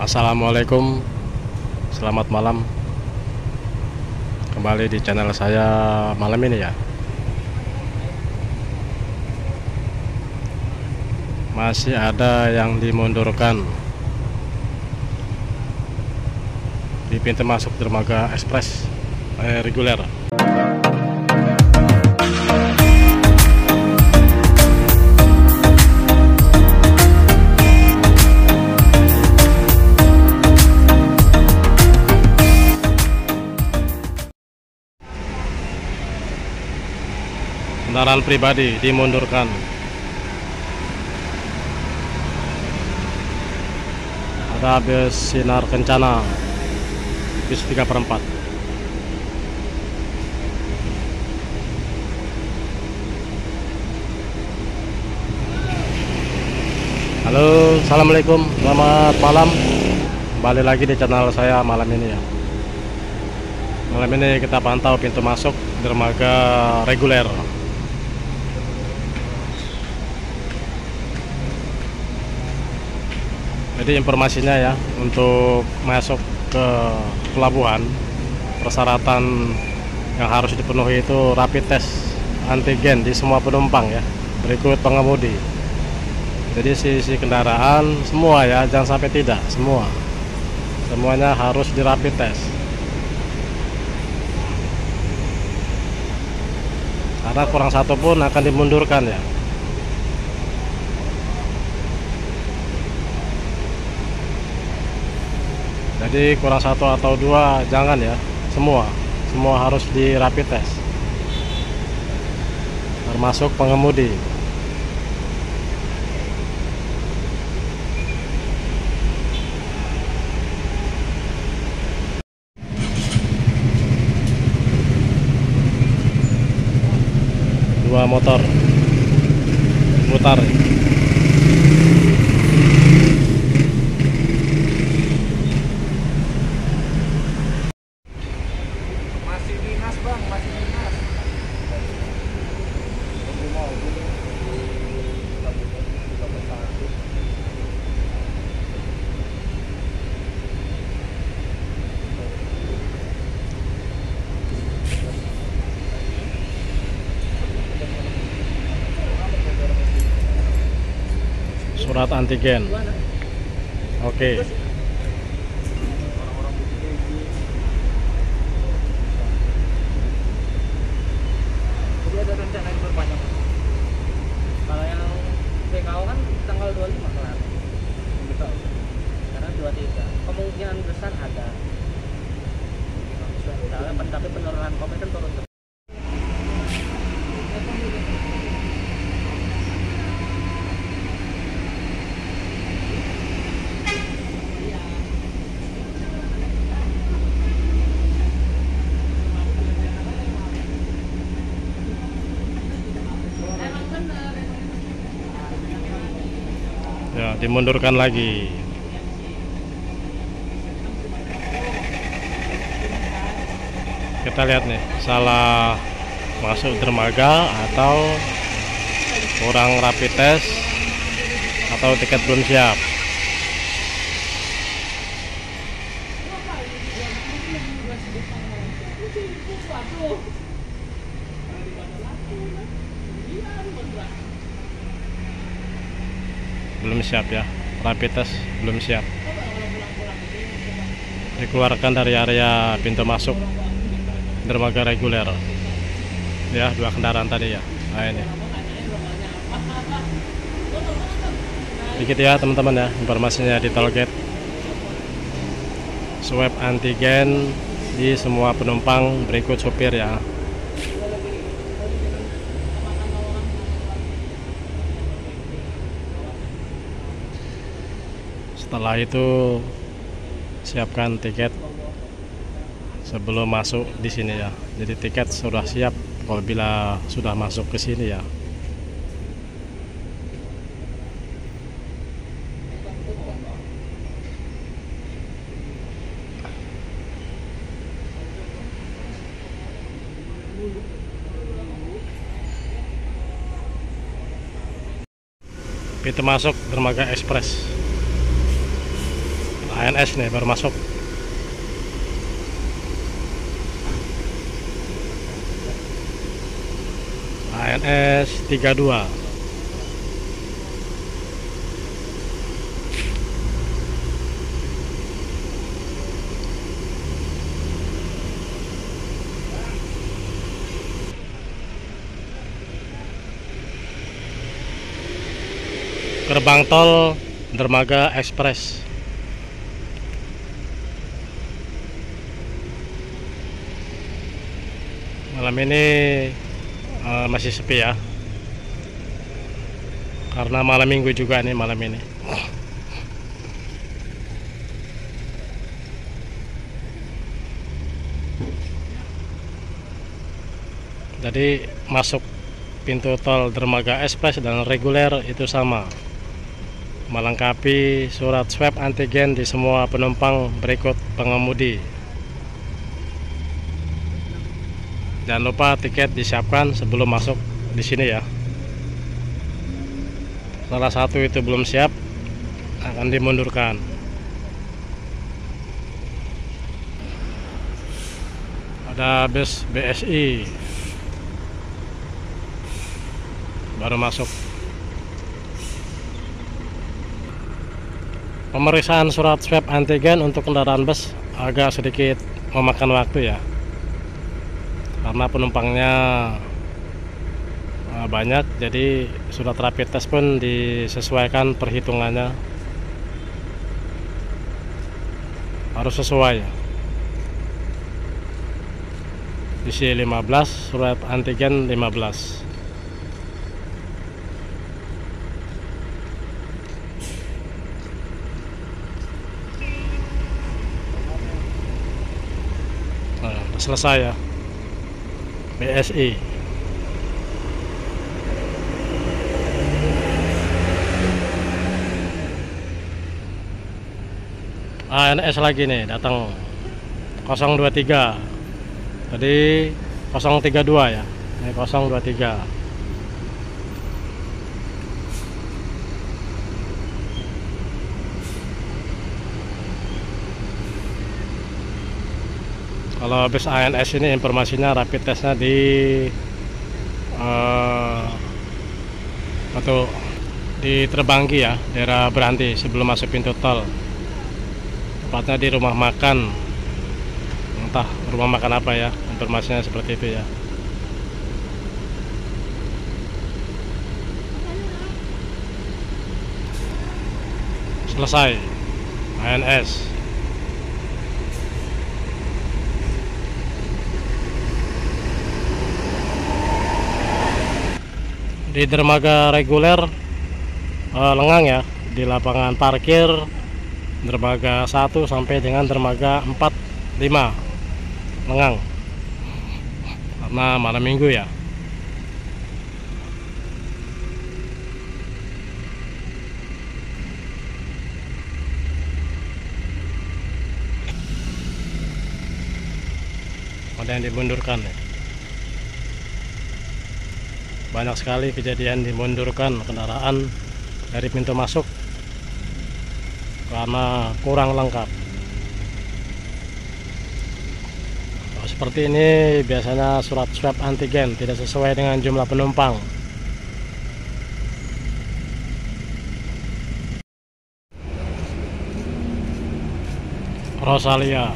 Assalamualaikum, selamat malam. Kembali di channel saya malam ini ya. Masih ada yang dimundurkan di pintu masuk dermaga ekspres reguler. Kendaraan pribadi dimundurkan. Ada bis Sinar Kencana, bis 3/4. Halo, assalamualaikum, selamat malam. Kembali lagi di channel saya malam ini ya. Malam ini kita pantau pintu masuk dermaga reguler. Jadi informasinya ya, untuk masuk ke pelabuhan, persyaratan yang harus dipenuhi itu rapid test antigen di semua penumpang ya, berikut pengemudi. Jadi sisi kendaraan semua ya, jangan sampai tidak, semuanya harus di rapid test. Karena kurang satu pun akan dimundurkan ya. Jadi kurang satu atau dua jangan ya, semua harus di rapid test, termasuk pengemudi. Dua motor putar. Surat antigen. Oke. Jadi ada rencana diperpanjang. Kalau yang PKO kan tanggal 25 kelar. Betul. Karena 23. Kemungkinan besar ada. Tapi penurunan COVID kan turun. Ya, dimundurkan lagi. Kita lihat nih, salah masuk dermaga atau kurang rapid test atau tiket belum siap. Belum siap ya, rapid test belum siap, dikeluarkan dari area pintu masuk dermaga reguler ya. Dua kendaraan tadi ya. Nah ini dikit ya teman-teman ya, informasinya di tollgate. Swab antigen di semua penumpang, berikut supir ya. Setelah itu siapkan tiket sebelum masuk di sini ya. Jadi tiket sudah siap apabila sudah masuk ke sini ya. Pintu masuk dermaga ekspres ANS nih baru masuk. ANS 32. Gerbang tol Dermaga Express. Malam ini masih sepi ya, karena malam minggu juga nih malam ini. Jadi masuk pintu tol Dermaga Express dan reguler itu sama, melengkapi surat swab antigen di semua penumpang berikut pengemudi. Jangan lupa tiket disiapkan sebelum masuk di sini ya. Salah satu itu belum siap, akan dimundurkan. Ada bus BSI baru masuk. Pemeriksaan surat swab antigen untuk kendaraan bus agak sedikit memakan waktu ya, karena penumpangnya banyak, jadi surat rapid test pun disesuaikan perhitungannya, harus sesuai. Isi 15, surat antigen 15. Nah, selesai ya. BSI. ANS lagi nih datang 023. Tadi 032 ya. Ini 023. Kalau bus ANS ini informasinya rapid testnya di Terbanggi ya, daerah Beranti sebelum masuk pintu tol. Tepatnya di rumah makan, entah rumah makan apa ya, informasinya seperti itu ya. Selesai ANS. Di dermaga reguler lengang ya, di lapangan parkir dermaga 1 sampai dengan dermaga 4, 5 lengang, karena malam minggu ya. Ada yang dimundurkan ya. Banyak sekali kejadian dimundurkan kendaraan dari pintu masuk karena kurang lengkap. Seperti ini biasanya surat swab antigen tidak sesuai dengan jumlah penumpang. Rosalia.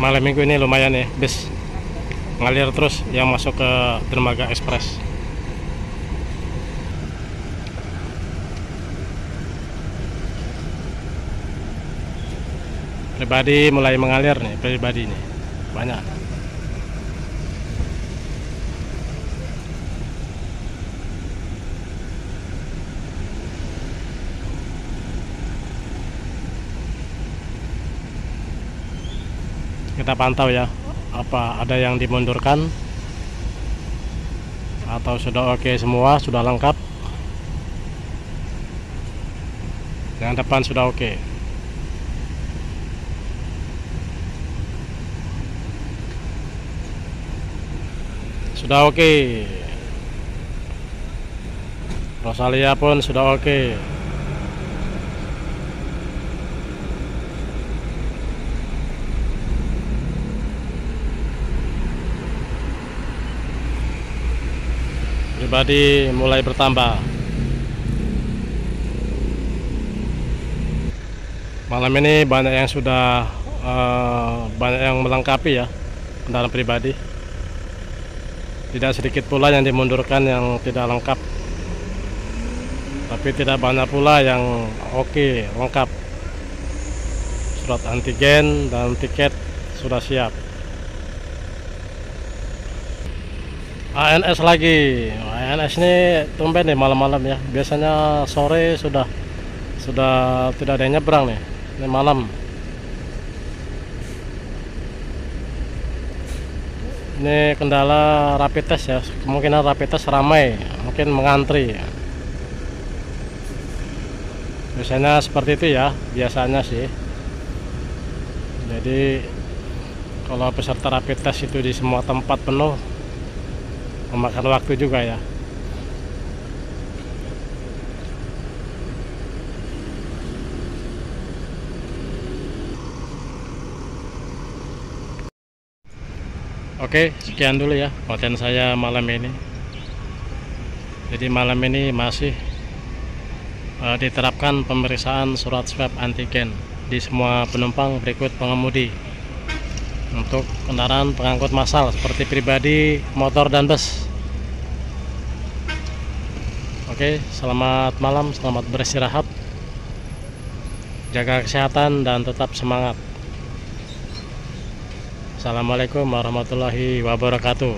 Malam minggu ini lumayan ya, bis ngalir terus yang masuk ke Dermaga Express. Pribadi mulai mengalir nih, pribadi nih banyak. Kita pantau ya, apa ada yang dimundurkan atau sudah oke semua, sudah lengkap. Yang depan sudah oke. Sudah oke. Rosalia pun sudah oke. Pribadi mulai bertambah. Malam ini banyak yang sudah banyak yang melengkapi ya kendaraan pribadi. Tidak sedikit pula yang dimundurkan yang tidak lengkap. Tapi tidak banyak pula yang oke, lengkap. Surat antigen dan tiket sudah siap. ANS lagi. ANS ini tumben nih malam-malam ya. Biasanya sore sudah tidak ada yang nyebrang nih. Ini malam. Ini kendala rapid test ya. Kemungkinan rapid test ramai, mungkin mengantri. Biasanya seperti itu ya, biasanya sih. Jadi kalau peserta rapid test itu di semua tempat penuh, memakan waktu juga ya. Oke, sekian dulu ya konten saya malam ini. Jadi malam ini masih diterapkan pemeriksaan surat swab antigen di semua penumpang berikut pengemudi untuk kendaraan pengangkut massal seperti pribadi, motor, dan bus. Oke, selamat malam, selamat beristirahat, jaga kesehatan dan tetap semangat. Assalamualaikum warahmatullahi wabarakatuh.